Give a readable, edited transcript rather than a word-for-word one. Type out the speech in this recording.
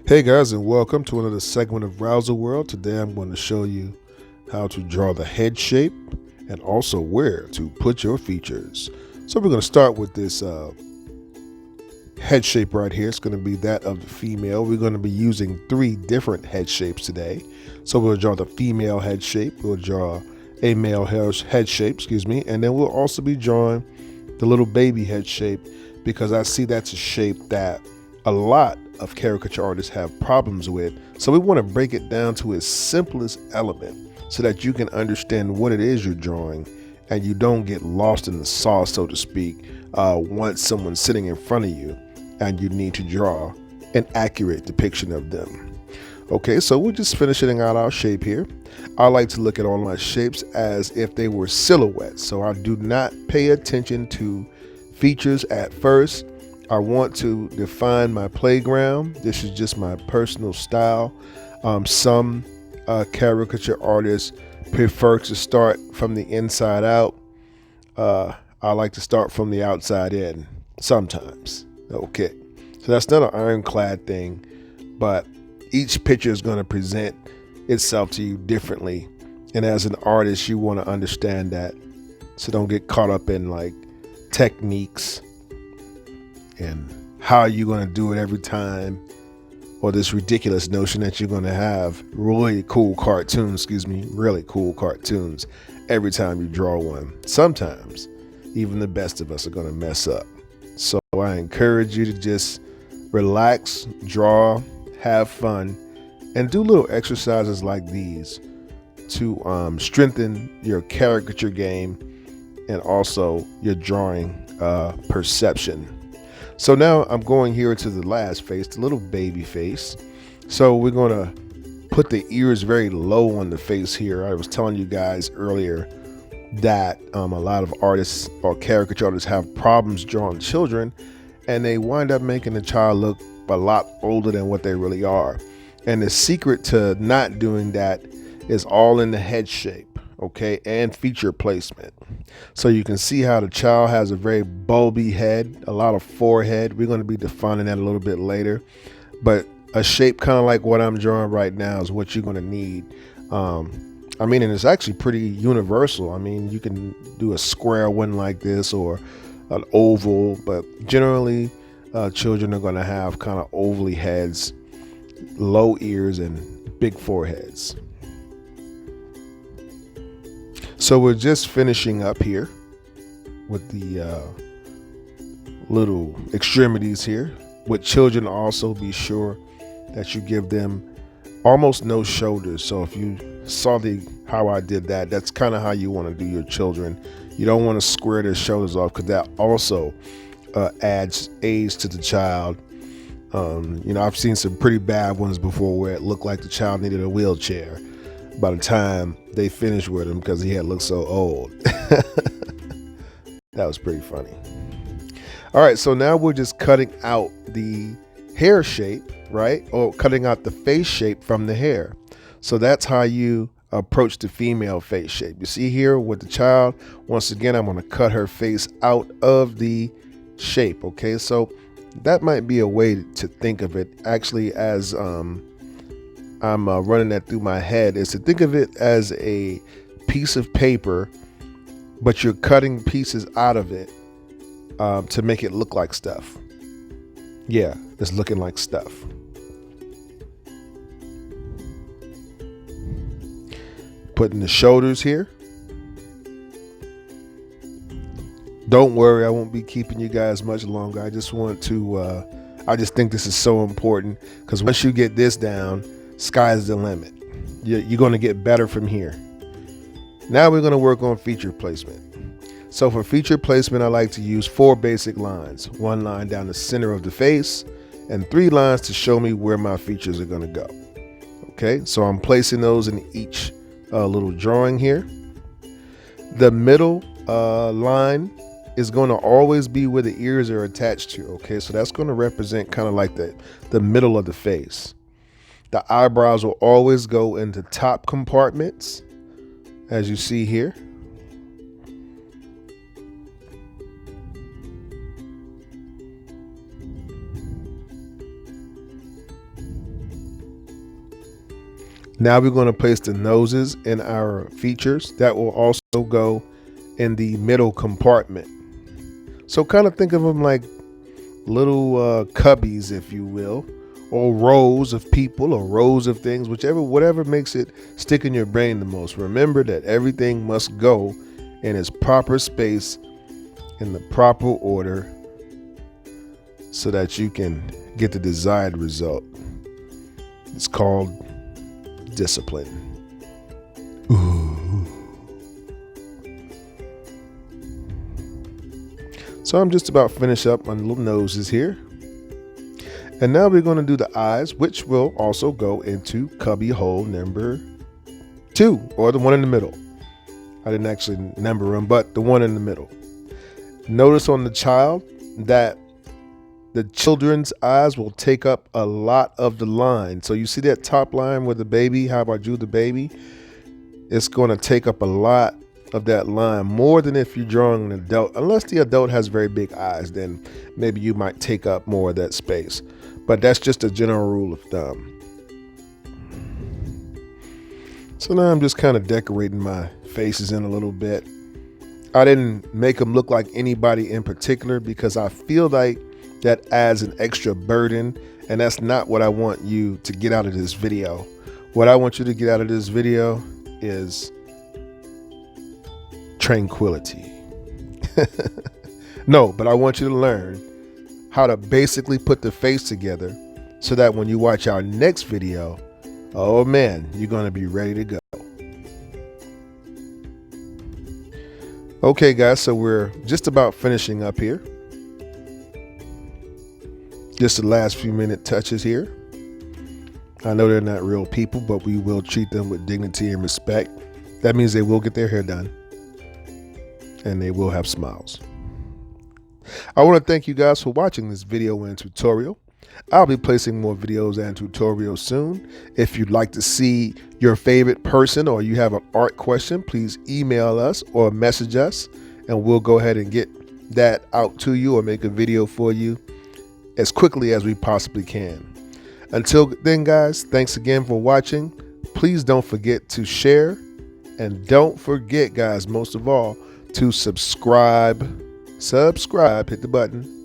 Hey guys, and welcome to another segment of Rowserworld. Today I'm going to show you how to draw the head shape and also where to put your features. So we're going to start with this head shape right here. It's going to be that of the female. We're going to be using three different head shapes today. So we'll draw the female head shape, we'll draw a male head shape, and then we'll also be drawing the little baby head shape because I see that's a shape that a lot of caricature artists have problems with. So we want to break it down to its simplest element so that you can understand what it is you're drawing and you don't get lost in the sauce, so to speak, once someone's sitting in front of you and you need to draw an accurate depiction of them. Okay, so we're just finishing out our shape here. I like to look at all my shapes as if they were silhouettes, so I do not pay attention to features at first. I want to define my playground. This is just my personal style. Some caricature artists prefer to start from the inside out. I like to start from the outside in sometimes. Okay, so that's not an ironclad thing, but each picture is going to present itself to you differently. And as an artist, you want to understand that. So don't get caught up in like techniques and how you're going to do it every time, or this ridiculous notion that you're going to have really cool cartoons every time you draw one. Sometimes even the best of us are going to mess up. So I encourage you to just relax, draw, have fun, and do little exercises like these to strengthen your caricature game and also your drawing perception. So now I'm going here to the last face, the little baby face. So we're going to put the ears very low on the face here. I was telling you guys earlier that a lot of artists or caricature artists have problems drawing children, and they wind up making the child look a lot older than what they really are. And the secret to not doing that is all in the head shape. Okay, and feature placement. So you can see how the child has a very bulby head, a lot of forehead. We're going to be defining that a little bit later, but a shape kind of like what I'm drawing right now is what you're going to need. And it's actually pretty universal. I mean, you can do a square one like this or an oval, but generally children are going to have kind of ovally heads, low ears, and big foreheads. So we're just finishing up here with the little extremities here. With children, also be sure that you give them almost no shoulders. So if you saw how I did that, that's kind of how you want to do your children. You don't want to square their shoulders off because that also adds age to the child. I've seen some pretty bad ones before where it looked like the child needed a wheelchair by the time they finished with him because he had looked so old. That was pretty funny. All right, so now we're just cutting out the hair shape, right? Or cutting out the face shape from the hair. So that's how you approach the female face shape. You see here with the child, once again, I'm going to cut her face out of the shape. Okay, so that might be a way to think of it actually as I'm running that through my head, is to think of it as a piece of paper, but you're cutting pieces out of it to make it look like stuff. Yeah, it's looking like stuff. Putting the shoulders here. Don't worry, I won't be keeping you guys much longer. I just think this is so important because once you get this down, sky's the limit. You're going to get better from here. Now we're going to work on feature placement. So for feature placement, I like to use 4 basic lines. 1 line down the center of the face and 3 lines to show me where my features are going to go. Okay, so I'm placing those in each little drawing here. The middle line is going to always be where the ears are attached to. Okay, so that's going to represent kind of like the middle of the face. The eyebrows will always go into top compartments, as you see here. Now we're going to place the noses in our features that will also go in the middle compartment. So kind of think of them like little cubbies, if you will, or rows of people or rows of things, whatever makes it stick in your brain the most. Remember that everything must go in its proper space, in the proper order, so that you can get the desired result. It's called discipline. Ooh. So I'm just about finished up my little noses here. And now we're going to do the eyes, which will also go into cubby hole number 2, or the one in the middle. I didn't actually number them, but the one in the middle. Notice on the child that the children's eyes will take up a lot of the line. So you see that top line with the baby, how I drew the baby? It's going to take up a lot of that line, more than if you're drawing an adult. Unless the adult has very big eyes, then maybe you might take up more of that space. But that's just a general rule of thumb. So now I'm just kind of decorating my faces in a little bit. I didn't make them look like anybody in particular because I feel like that adds an extra burden, and that's not what I want you to get out of this video. What I want you to get out of this video is tranquility. No, but I want you to learn how to basically put the face together so that when you watch our next video, oh man, you're going to be ready to go. Okay guys, so we're just about finishing up here. Just the last few minute touches here. I know they're not real people, but we will treat them with dignity and respect. That means they will get their hair done and they will have smiles. I want to thank you guys for watching this video and tutorial. I'll be placing more videos and tutorials soon. If you'd like to see your favorite person or you have an art question, please email us or message us and we'll go ahead and get that out to you or make a video for you as quickly as we possibly can. Until then guys, thanks again for watching. Please don't forget to share, and don't forget guys, most of all, to subscribe, hit the button,